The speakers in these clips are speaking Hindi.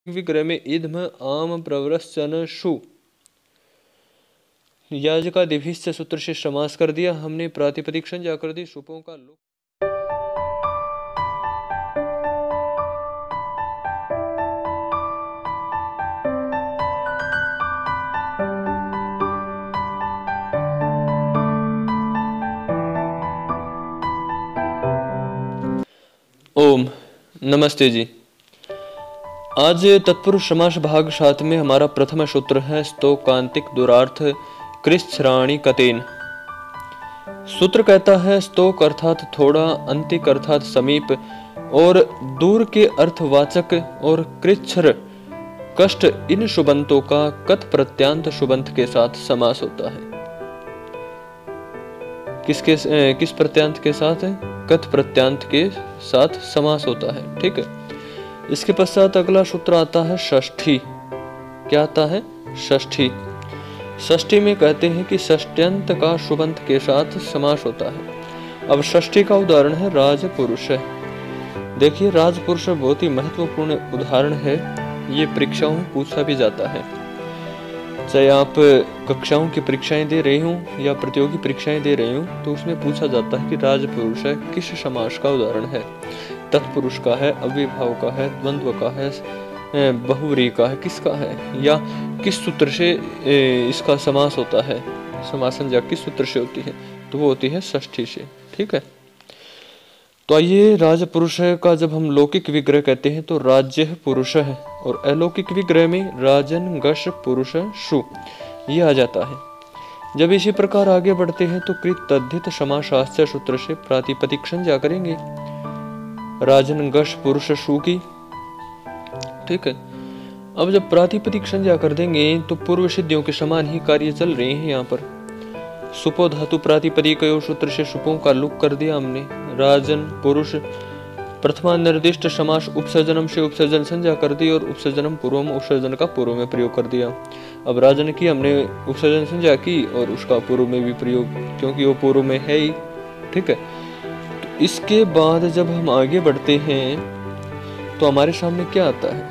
विग्रह में इधम आम प्रवरश्चन शु याजकादिभिश्च सूत्र से समास कर दिया हमने, प्रातिपदिक संज्ञा कर दी, सुपों का लोप। ओम नमस्ते जी। आज तत्पुरुष समास भाग 7 में हमारा प्रथम सूत्र है स्तोकांतिक दुरार्थ कृच्छ्राणि कतेन। सूत्र कहता है स्तोक अर्थात थोड़ा, अंतिक अर्थात समीप और दूर के अर्थवाचक और कृच्छ्र कष्ट, इन शुबंतों का कत प्रत्यांत शुबंत के साथ समास होता है। किस प्रत्यांत के साथ है? कत प्रत्यांत के साथ समास होता है। ठीक है। इसके पश्चात अगला सूत्र आता है षष्ठी। क्या आता है? षष्ठी। षष्ठी में कहते हैं कि षष्ट्यंत का शुबंत के साथ समास होता है। अब षष्ठी का उदाहरण है राजपुरुष। देखिए राजपुरुष बहुत ही महत्वपूर्ण उदाहरण है। ये परीक्षाओं में पूछा भी जाता है। चाहे आप कक्षाओं की परीक्षाएं दे रहे हो या प्रतियोगी परीक्षाएं दे रहे हो तो उसमें पूछा जाता है कि राजपुरुष है किस समास का उदाहरण है। तत्पुरुष का है, अव्ययभाव का है, द्वंद्व का है, बहुव्रीहि का है, किसका है, या किस सूत्र से इसका समास होता है, समास संज्ञा किस सूत्र से होती है, तो वो होती है षष्ठी से। ठीक है। तो आइए राजपुरुष का जब हम लौकिक विग्रह कहते हैं तो राज्य पुरुष है और अलौकिक विग्रह में राजन गश पुरुष शु ये आ जाता है। जब इसी प्रकार आगे बढ़ते हैं तो कृत तद्धित समासास्त्र सूत्र से प्रातिपदिक संज्ञा करेंगे राजन गश पुरुष शु की। ठीक है। अब जब प्रातिपदिक संज्ञा कर देंगे तो पूर्व सिद्धियों के समान ही कार्य चल रहे हैं। यहाँ पर सुपो धातु प्रातिपदिक सूत्र से सुपों का लुक कर दिया हमने। राजन पुरुष प्रथमा निर्दिष्ट समास उपसर्जनम से उपसर्जन संज्ञा कर दी और उपसर्जनम पूर्व में उपसर्जन का पूर्व में प्रयोग कर दिया। अब राजन की हमने उपसर्जन संज्ञा की और उसका पूर्व में भी प्रयोग, क्योंकि वो पूर्व में है ही। ठीक है। तो इसके बाद जब हम आगे बढ़ते हैं तो हमारे सामने क्या आता है?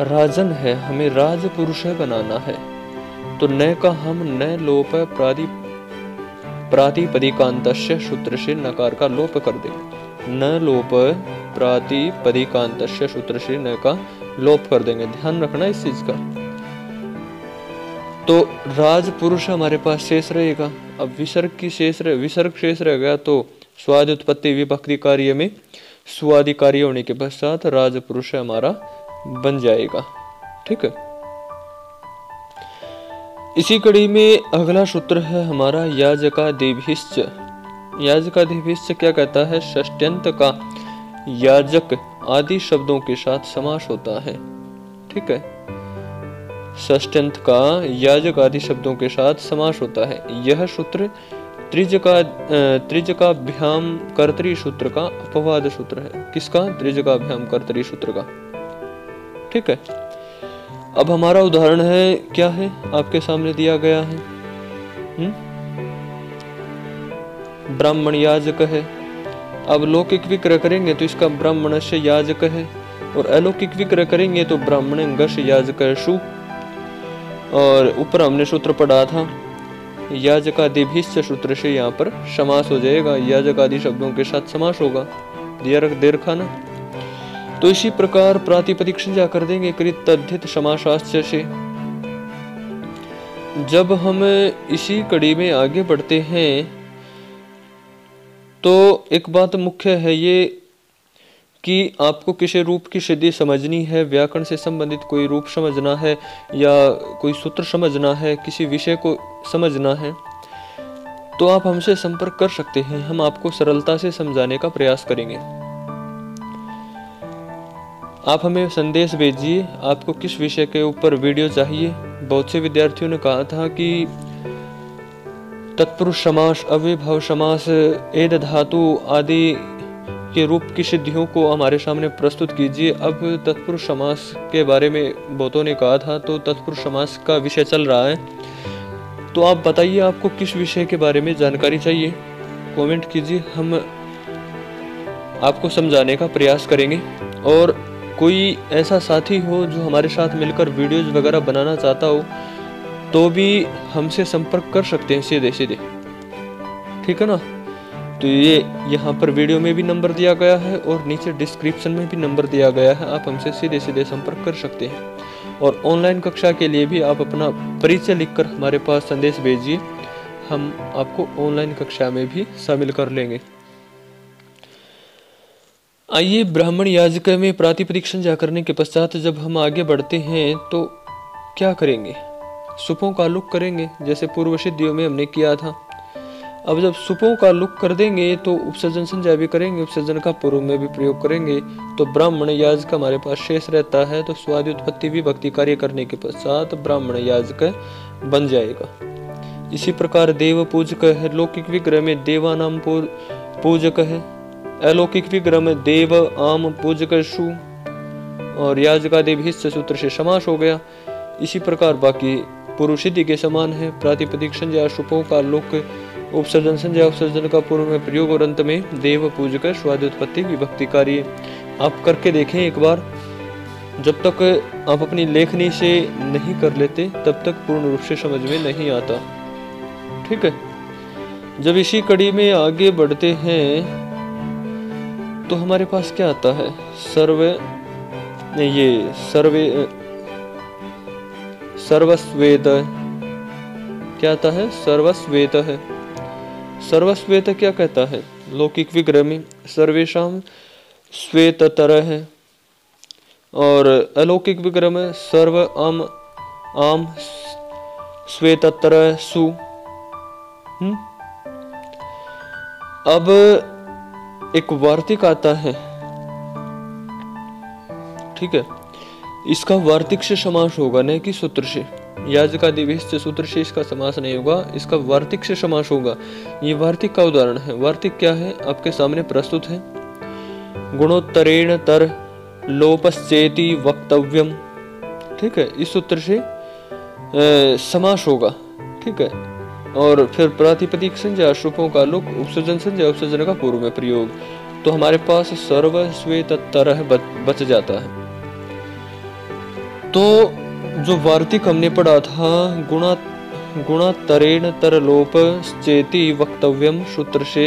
राजन है, हमें राजपुरुष बनाना है तो न का हम न लोप प्रातिपदिकांतस्य सूत्र से नकार का लोप कर देंगे। न लोप प्रातिपदिकांतस्य सूत्र से न का लोप कर देंगे। ध्यान रखना इस चीज का। तो राजपुरुष हमारे पास शेष रहेगा। अब विसर्ग शेष रह गया तो स्वादि उत्पत्ति विभक्ति कार्य में स्वादि कार्य होने के पश्चात राजपुरुष हमारा बन जाएगा। ठीक है। इसी कड़ी में अगला सूत्र है हमारा याजकादिभिश्च। याजकादिभिश्च क्या कहता है? षष्ट्यंत का याजक आदि शब्दों के साथ समास होता है। ठीक है। षष्ट्यंत का याजक आदि शब्दों के साथ समास होता है। यह सूत्र त्रिजकाभ्याम कर्तरी सूत्र का अपवाद सूत्र है। किसका? त्रिजकाभ्याम कर्तरी सूत्र का। ठीक है। अब हमारा उदाहरण है, क्या है? आपके सामने दिया गया है ब्राह्मण याजक है। अब लौकिक विग्रह करेंगे तो इसका ब्राह्मण से याजक है और अलौकिक विग्रह करेंगे तो ब्राह्मण गश याजक शु। और ऊपर हमने सूत्र पढ़ा था याजकादिभिश्च सूत्र से यहाँ पर समास हो जाएगा। याजक आदि शब्दों के साथ समास होगा। दे रखा ना। तो इसी प्रकार प्रातिपदिक संज्ञा कर देंगे कृत तद्धित समासास्त्र से। जब हम इसी कड़ी में आगे बढ़ते हैं तो एक बात मुख्य है ये कि आपको किसी रूप की सिद्धि समझनी है, व्याकरण से संबंधित कोई रूप समझना है या कोई सूत्र समझना है, किसी विषय को समझना है तो आप हमसे संपर्क कर सकते हैं। हम आपको सरलता से समझाने का प्रयास करेंगे। आप हमें संदेश भेजिए आपको किस विषय के ऊपर वीडियो चाहिए। बहुत से विद्यार्थियों ने कहा था कि तत्पुरुष समास, अव्ययभाव समास, एद धातु आदि के रूप की सिद्धियों को हमारे सामने प्रस्तुत कीजिए। अब तत्पुरुष समास के बारे में बहुतों ने कहा था तो तत्पुरुष समास का विषय चल रहा है। तो आप बताइए आपको किस विषय के बारे में जानकारी चाहिए, कमेंट कीजिए। हम आपको समझाने का प्रयास करेंगे। और कोई ऐसा साथी हो जो हमारे साथ मिलकर वीडियोज वगैरह बनाना चाहता हो तो भी हमसे संपर्क कर सकते हैं सीधे सीधे, ठीक है ना। तो ये यहाँ पर वीडियो में भी नंबर दिया गया है और नीचे डिस्क्रिप्शन में भी नंबर दिया गया है, आप हमसे सीधे सीधे संपर्क कर सकते हैं। और ऑनलाइन कक्षा के लिए भी आप अपना परिचय लिखकर हमारे पास संदेश भेजिए, हम आपको ऑनलाइन कक्षा में भी शामिल कर लेंगे। आइए, ब्राह्मण याजक में प्रातिपदिक संज्ञा करने के पश्चात जब हम आगे बढ़ते हैं तो क्या करेंगे? सुपों का लुक करेंगे, जैसे पूर्व सिद्धियों में हमने किया था। अब जब सुपों का लुक कर देंगे तो उपसर्जन संज्ञा भी करेंगे, उपसर्जन का पूर्व में भी प्रयोग करेंगे। तो ब्राह्मण याजक हमारे पास शेष रहता है, तो स्वादि उत्पत्ति विभक्ति कार्य करने के पश्चात ब्राह्मण याजक बन जाएगा। इसी प्रकार देव पूजक है, लौकिक विग्रह में देवानाम पूजक है, अलौकिक विग्रह में देव आम पूजक शु, और याजकादेव हिस्स सूत्र से समास हो गया। इसी प्रकार बाकी पूर्व सिद्धि के समान है। प्रातिपदिक संज्ञा, सुपों का लुक, उपसर्जन संज्ञा, उपसर्जन का पूर्व में प्रयोग और अंत में देव पूजक स्वादि उत्पत्ति विभक्ति कार्य। आप करके देखें एक बार, जब तक आप अपनी लेखनी से नहीं कर लेते तब तक पूर्ण रूप से समझ में नहीं आता, ठीक है। जब इसी कड़ी में आगे बढ़ते हैं तो हमारे पास क्या आता है? सर्वस्वेत क्या आता है? सर्वस्वेत है। सर्वस्वेत क्या कहता है? लौकिक विग्रह में सर्वेशाम श्वेततर है, और अलौकिक विग्रह में सर्व आम श्वेततर सु। अब एक वार्तिक आता है, ठीक है। इसका वार्तिक से समास होगा, नहीं कि सूत्र से। याजकादेव हिस्स सूत्र से इसका समास नहीं होगा, इसका वार्तिक से समास होगा। ये वार्तिक का उदाहरण है। वार्तिक क्या है? आपके सामने प्रस्तुत है। गुणोत्तरेण तर लोपश्चेति वक्तव्यम, ठीक है। इस सूत्र से समास होगा, ठीक है। और फिर प्रातिपदिक संज्ञा, सुपों का लुक, उपसर्जन संज्ञा, उपसर्जन का पूर्व में प्रयोग। तो हमारे पास सर्वस्वेततर बच जाता है। तो जो वार्तिक हमने पढ़ा था, गुणातरेण तर लोप चेति वक्तव्यम, सूत्र से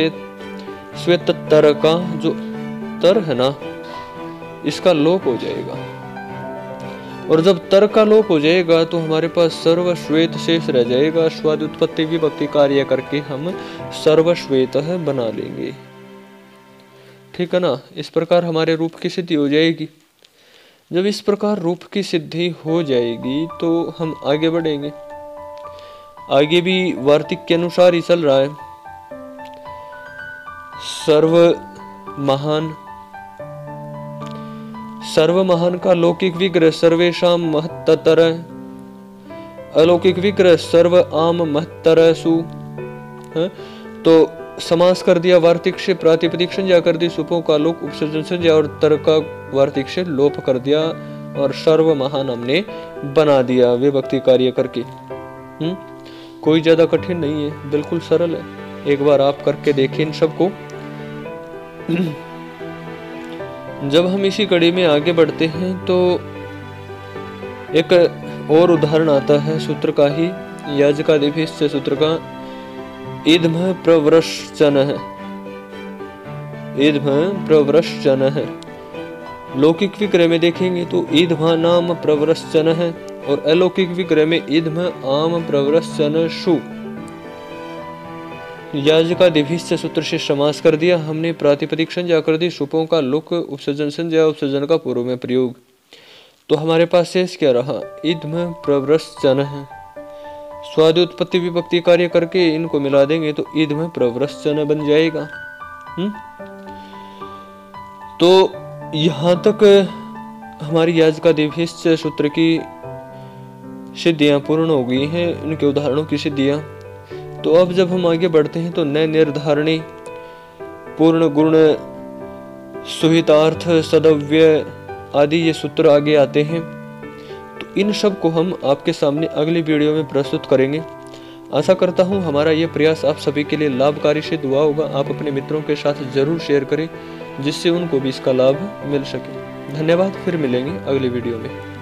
श्वेततर का जो तर है ना, इसका लोप हो जाएगा। और जब तर का लोप हो जाएगा तो हमारे पास सर्वश्वेत शेष रह जाएगा। स्वादि उत्पत्ति विभक्ति कार्य करके हम सर्वश्वेत बना लेंगे, ठीक है ना। इस प्रकार हमारे रूप की सिद्धि हो जाएगी। जब इस प्रकार रूप की सिद्धि हो जाएगी तो हम आगे बढ़ेंगे। आगे भी वार्तिक के अनुसार ही चल रहा है। सर्व महान का लौकिक विग्रह सर्वेशाम महत्तर, अलौकिक विग्रह सर्व आम महत्तर सु। तो समास कर दिया वार्तिक से, प्रातिपदिक संज्ञा कर दी, सुपों का लोक, उपसर्जन संज्ञा और तर का वार्तिक से लोप कर दिया, और सर्व महान हमने बना दिया विभक्ति कार्य करके। कोई ज्यादा कठिन नहीं है, बिल्कुल सरल है। एक बार आप करके देखें इन सबको। जब हम इसी कड़ी में आगे बढ़ते हैं तो एक और उदाहरण आता है सूत्र का ही, याजकादेव हिस्स सूत्र का। इद्म प्रवृश्चन है, इद्म प्रवृश्चन है। लौकिक विग्रह में देखेंगे तो ईध्मा नाम प्रवृश्चन है, और अलौकिक विग्रह में ईध्म आम प्रवृश्चन शु। याजकादेव हिस्स सूत्र से समास कर दिया हमने, प्रातिपदिक संज्ञा कर दी, सुपों का लुक, उपसर्जन संज्ञा, उपसर्जन का पूर्व में प्रयोग। तो हमारे पास शेष क्या रहा? इद्म प्रवृश्चन है। स्वादि उत्पत्ति विभक्ति कार्य करके इनको मिला देंगे तो इद्म प्रवृश्चन बन जाएगा। तो यहां तक हमारी याजकादेव हिस्स सूत्र की सिद्धियां पूर्ण हो गई हैं, इनके उदाहरणों की सिद्धियां। तो अब जब हम आगे बढ़ते हैं तो नए निर्धारणी, पूर्ण गुण, सुहितार्थ, सदव्य आदि ये सूत्र आगे आते हैं। तो इन सब को हम आपके सामने अगली वीडियो में प्रस्तुत करेंगे। आशा करता हूँ हमारा ये प्रयास आप सभी के लिए लाभकारी सिद्ध हुआ होगा। आप अपने मित्रों के साथ जरूर शेयर करें, जिससे उनको भी इसका लाभ मिल सके। धन्यवाद, फिर मिलेंगे अगले वीडियो में।